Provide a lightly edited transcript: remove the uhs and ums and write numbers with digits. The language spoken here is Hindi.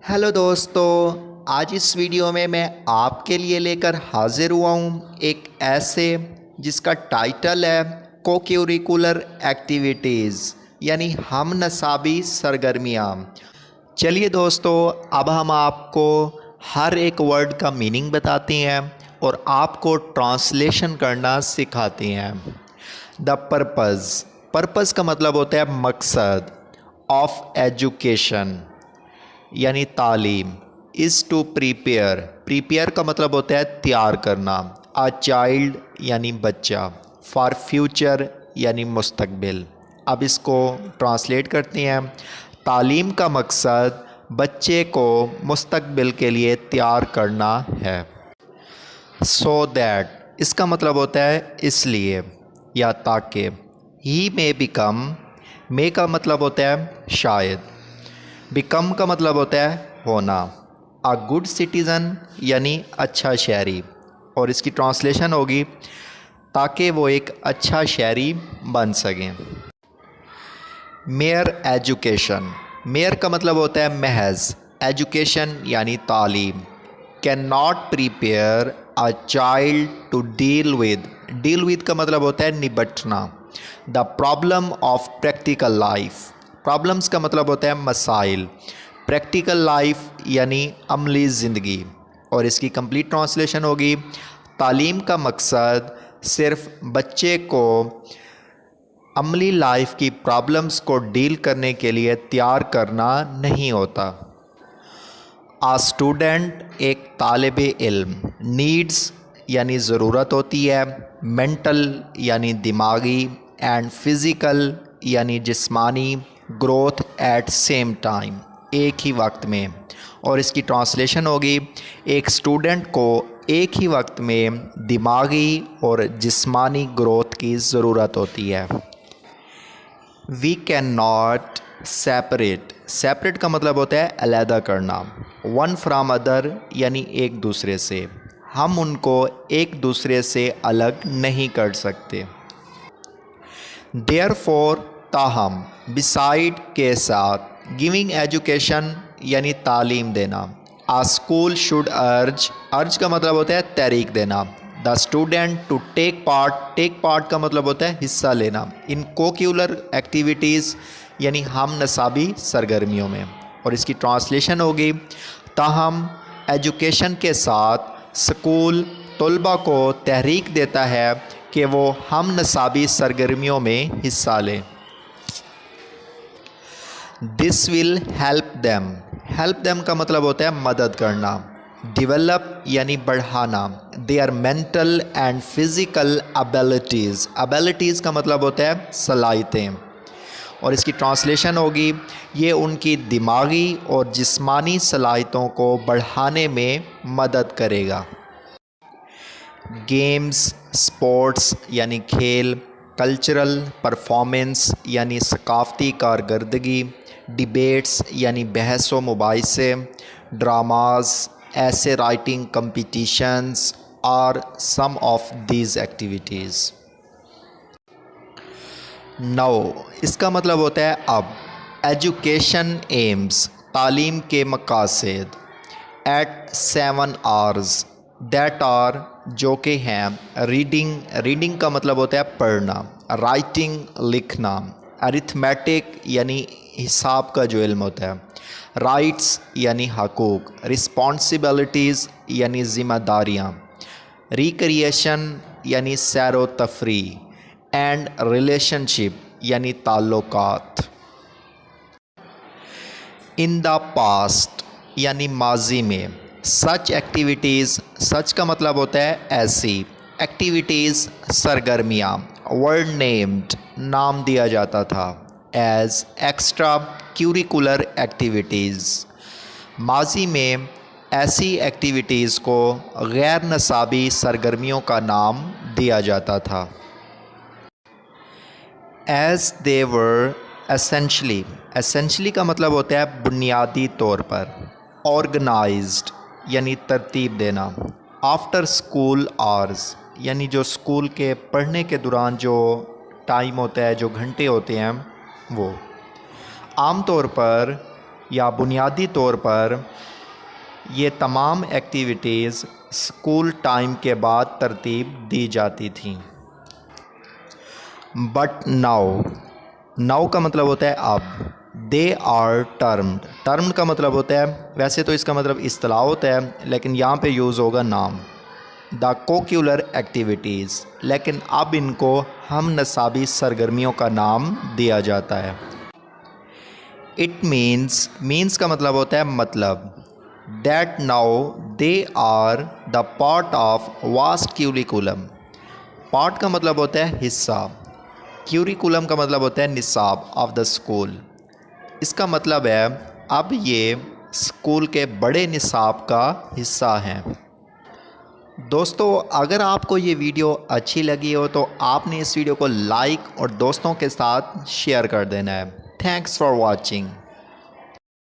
हेलो दोस्तों, आज इस वीडियो में मैं आपके लिए लेकर हाजिर हुआ हूँ एक ऐसे जिसका टाइटल है को-करिकुलर एक्टिविटीज़ यानी हम नसाबी सरगर्मियाँ। चलिए दोस्तों, अब हम आपको हर एक वर्ड का मीनिंग बताते हैं और आपको ट्रांसलेशन करना सिखाते हैं। द पर्पज़ का मतलब होता है मकसद ऑफ एजुकेशन यानी तालीम। इज़ टू प्रीपेयर का मतलब होता है तैयार करना। अ चाइल्ड यानी बच्चा। फॉर फ्यूचर यानी मुस्तकबिल। अब इसको ट्रांसलेट करते हैं। तालीम का मकसद बच्चे को मुस्तकबिल के लिए तैयार करना है। सो दैट इसका मतलब होता है इसलिए या ताकि। ही मे बिकम, मे का मतलब होता है शायद, बिकम का मतलब होता है होना। अ गुड सिटीज़न यानी अच्छा शहरी, और इसकी ट्रांसलेशन होगी ताकि वो एक अच्छा शहरी बन सकें। मेयर एजुकेशन, मेयर का मतलब होता है महज, एजुकेशन यानी तालीम। Can not prepare a child to deal with का मतलब होता है निपटना। The problem of practical life, problems का मतलब होता है मसाइल। प्रैक्टिकल लाइफ यानी अमली ज़िंदगी, और इसकी कंप्लीट ट्रांसलेशन होगी तालीम का मकसद सिर्फ बच्चे को अमली लाइफ की प्रॉब्लम्स को डील करने के लिए तैयार करना नहीं होता। आ स्टूडेंट एक तालिब इल्म, नीड्स यानी ज़रूरत होती है, मेंटल यानी दिमागी, एंड फिज़िकल यानी जिस्मानी, ग्रोथ एट सेम टाइम एक ही वक्त में, और इसकी ट्रांसलेशन होगी एक स्टूडेंट को एक ही वक्त में दिमागी और जिस्मानी ग्रोथ की ज़रूरत होती है। वी कैन नॉट सेपरेट का मतलब होता है अलहदा करना। वन फ्राम अदर यानी एक दूसरे से, हम उनको एक दूसरे से अलग नहीं कर सकते। देयरफॉर ताहम, बिसाइड के साथ, गिविंग एजुकेशन यानी तालीम देना। आ स्कूल शुड अर्ज का मतलब होता है तहरीक देना। The student to take part का मतलब होता है हिस्सा लेना इन कोक्यूलर एक्टिविटीज़ यानी हम नसाबी सरगर्मियों में, और इसकी ट्रांसलेशन होगी ताहम एजुकेशन के साथ स्कूल तलबा को तहरीक देता है कि वो हम नसाबी सरगर्मियों में हिस्सा लें। दिस विल हेल्प देम का मतलब होता है मदद करना। डेवलप यानी बढ़ाना their mental and physical abilities का मतलब होता है सलाहियतें, और इसकी ट्रांसलेशन होगी ये उनकी दिमागी और जिस्मानी सलाहियतों को बढ़ाने में मदद करेगा। गेम्स स्पोर्ट्स यानी खेल, कल्चरल परफॉर्मेंस यानी सकाफ़ती कारकर्दगी, डिबेट्स यानी बहस व मुबाहिसे, ड्रामाज, ऐसे writing competitions are some of these activities. Now इसका मतलब होता है अब। एजुकेशन एम्स, तालीम के मकासद। एट 7 आवर्स, दैट आर जो कि हैं रीडिंग का मतलब होता है पढ़ना, राइटिंग लिखना, अरिथमेटिक यानी हिसाब का जो इल्म होता है, राइट्स यानी हकूक़, रिस्पॉन्सिबिलिटीज़ यानी ज़िम्मेदारियाँ, रिक्रिएशन यानी सैर व तफरीह, एंड रिलेशनशिप यानी ताल्लुकात। इन द पास्ट यानी माजी में, सच एक्टिविटीज़, सच का मतलब होता है ऐसी, एक्टिविटीज़ सरगर्मियाँ, वर्ड नेम्ड नाम दिया जाता था, एज एक्स्ट्रा करिकुलर एक्टिविटीज़। माजी में ऐसी एक्टिविटीज़ को गैर नसाबी सरगर्मियों का नाम दिया जाता था। एज दे वर एसेंशली का मतलब होता है बुनियादी तौर पर, ऑर्गेनाइज्ड यानी तरतीब देना, आफ्टर स्कूल आवर्स यानी जो स्कूल के पढ़ने के दौरान जो टाइम होता है, जो घंटे होते हैं वो। आम तौर पर या बुनियादी तौर पर ये तमाम एक्टिविटीज़ स्कूल टाइम के बाद तरतीब दी जाती थीं। बट नाउ का मतलब होता है अब। दे आर टर्म्ड का मतलब होता है, वैसे तो इसका मतलब इस्तिलाह होता है, लेकिन यहाँ पे यूज़ होगा नाम। द कोक्यूलर एक्टिविटीज़, लेकिन अब इनको हम नसाबी सरगर्मियों का नाम दिया जाता है। इट मीन्स का मतलब होता है मतलब। That now they are the part of vast curriculum. Part का मतलब होता है हिस्सा, क्यूरिकुलम का मतलब होता है निसाब ऑफ द स्कूल। इसका मतलब है अब ये स्कूल के बड़े निसाब का हिस्सा हैं। दोस्तों, अगर आपको ये वीडियो अच्छी लगी हो तो आपने इस वीडियो को लाइक और दोस्तों के साथ शेयर कर देना है। Thanks for watching.